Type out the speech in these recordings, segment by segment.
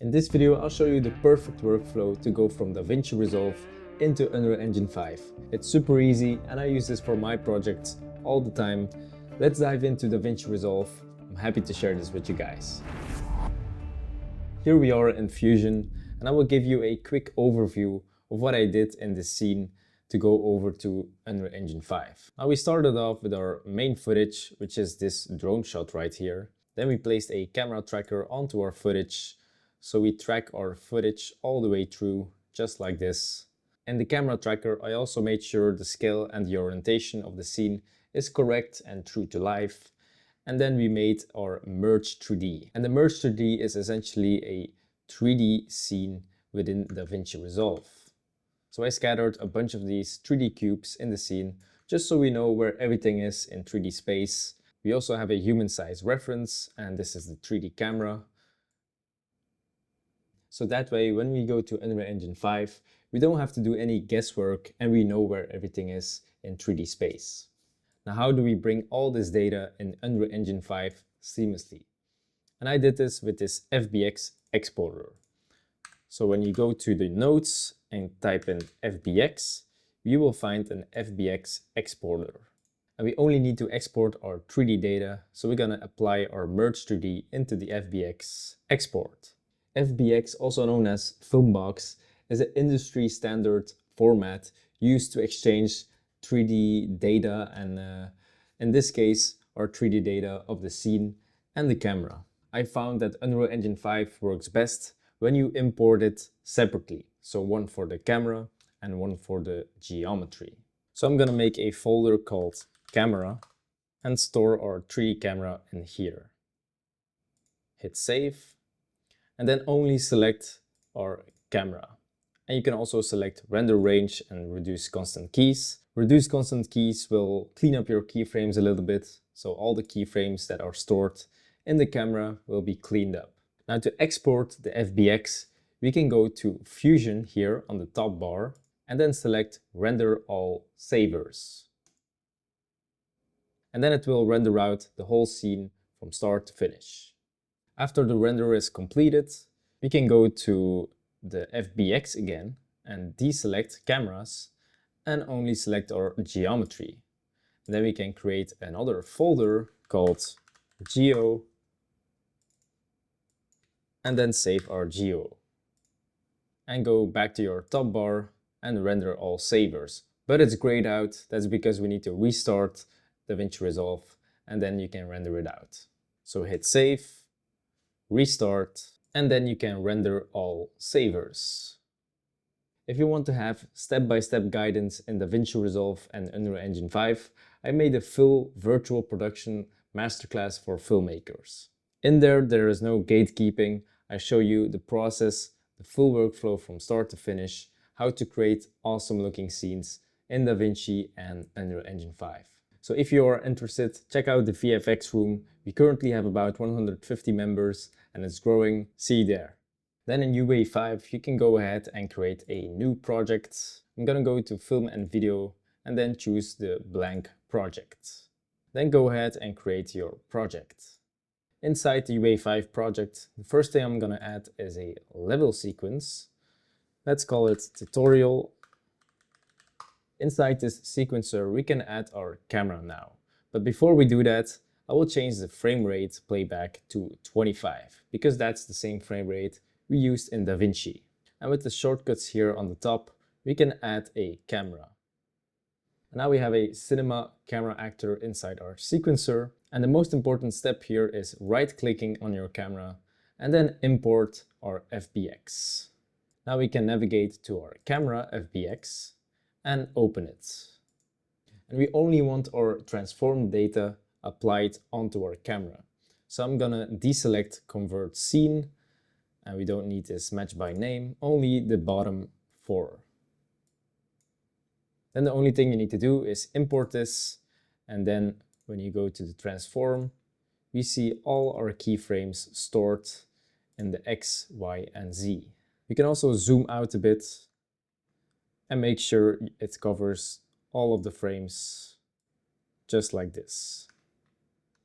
In this video, I'll show you the perfect workflow to go from DaVinci Resolve into Unreal Engine 5. It's super easy and I use this for my projects all the time. Let's dive into DaVinci Resolve. I'm happy to share this with you guys. Here we are in Fusion and I will give you a quick overview of what I did in this scene to go over to Unreal Engine 5. Now we started off with our main footage, which is this drone shot right here. Then we placed a camera tracker onto our footage. So we track our footage all the way through, just like this. In the camera tracker, I also made sure the scale and the orientation of the scene is correct and true to life. And then we made our Merge 3D. And the Merge 3D is essentially a 3D scene within DaVinci Resolve. So I scattered a bunch of these 3D cubes in the scene, just so we know where everything is in 3D space. We also have a human size reference, and this is the 3D camera. So that way, when we go to Unreal Engine 5, we don't have to do any guesswork and we know where everything is in 3D space. Now, how do we bring all this data in Unreal Engine 5 seamlessly? And I did this with this FBX Exporter. So when you go to the nodes and type in FBX, you will find an FBX Exporter. And we only need to export our 3D data, so we're going to apply our Merge 3D into the FBX export. FBX, also known as Filmbox, is an industry standard format used to exchange 3D data and in this case our 3D data of the scene and the camera. I found that Unreal Engine 5 works best when you import it separately, so one for the camera and one for the geometry. So I'm gonna make a folder called Camera and store our 3D camera in here. Hit save. And then only select our camera. And you can also select render range and reduce constant keys. Reduce constant keys will clean up your keyframes a little bit. So all the keyframes that are stored in the camera will be cleaned up. Now to export the FBX, we can go to Fusion here on the top bar and then select Render All Savers. And then it will render out the whole scene from start to finish. After the render is completed, we can go to the FBX again and deselect cameras and only select our geometry. And then we can create another folder called Geo and then save our Geo. And go back to your top bar and render all savers. But it's grayed out, that's because we need to restart DaVinci Resolve and then you can render it out. So hit save. Restart, and then you can render all savers. If you want to have step-by-step guidance in DaVinci Resolve and Unreal Engine 5, I made a full virtual production masterclass for filmmakers. In there is no gatekeeping. I show you the process, the full workflow from start to finish, how to create awesome looking scenes in DaVinci and Unreal Engine 5. So if you are interested, check out the VFX room. We currently have about 150 members and it's growing. See you there. Then in UE5, you can go ahead and create a new project. I'm gonna go to Film and Video and then choose the blank project. Then go ahead and create your project. Inside the UE5 project, the first thing I'm gonna add is a level sequence. Let's call it tutorial. Inside this sequencer, we can add our camera now. But before we do that, I will change the frame rate playback to 25 because that's the same frame rate we used in DaVinci. And with the shortcuts here on the top, we can add a camera. And now we have a cinema camera actor inside our sequencer. And the most important step here is right-clicking on your camera and then import our FBX. Now we can navigate to our camera FBX and open it. And we only want our transformed data applied onto our camera. So I'm gonna deselect convert scene and we don't need this match by name, only the bottom 4. Then the only thing you need to do is import this, and then when you go to the transform, we see all our keyframes stored in the X, Y, and Z. You can also zoom out a bit and make sure it covers all of the frames just like this.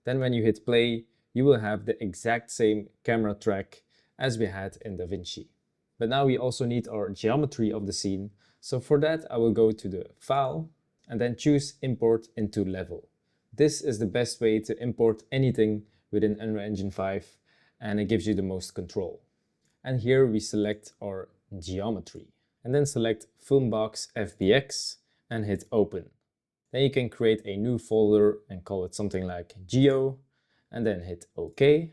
Then when you hit play, you will have the exact same camera track as we had in DaVinci. But now we also need our geometry of the scene. So for that, I will go to the File and then choose Import into Level. This is the best way to import anything within Unreal Engine 5, and it gives you the most control. And here we select our geometry and then select Filmbox FBX and hit Open. Then you can create a new folder and call it something like Geo and then hit OK.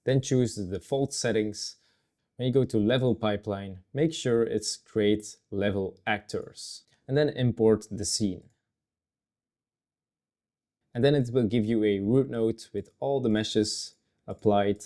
Then choose the default settings. When you go to Level Pipeline, make sure it's Create Level Actors and then import the scene. And then it will give you a root node with all the meshes applied,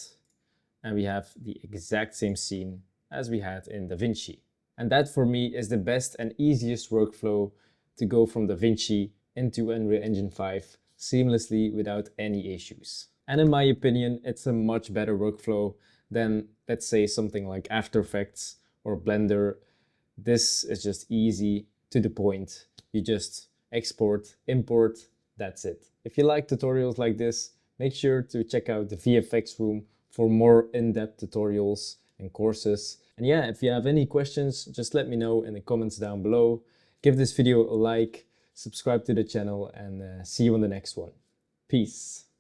and we have the exact same scene as we had in DaVinci. And that for me is the best and easiest workflow to go from DaVinci into Unreal Engine 5 seamlessly without any issues. And in my opinion, it's a much better workflow than, let's say, something like After Effects or Blender. This is just easy, to the point. You just export, import, that's it. If you like tutorials like this, make sure to check out the VFX room for more in-depth tutorials and courses. And yeah, if you have any questions, just let me know in the comments down below. Give this video a like, subscribe to the channel, and see you on the next one. Peace.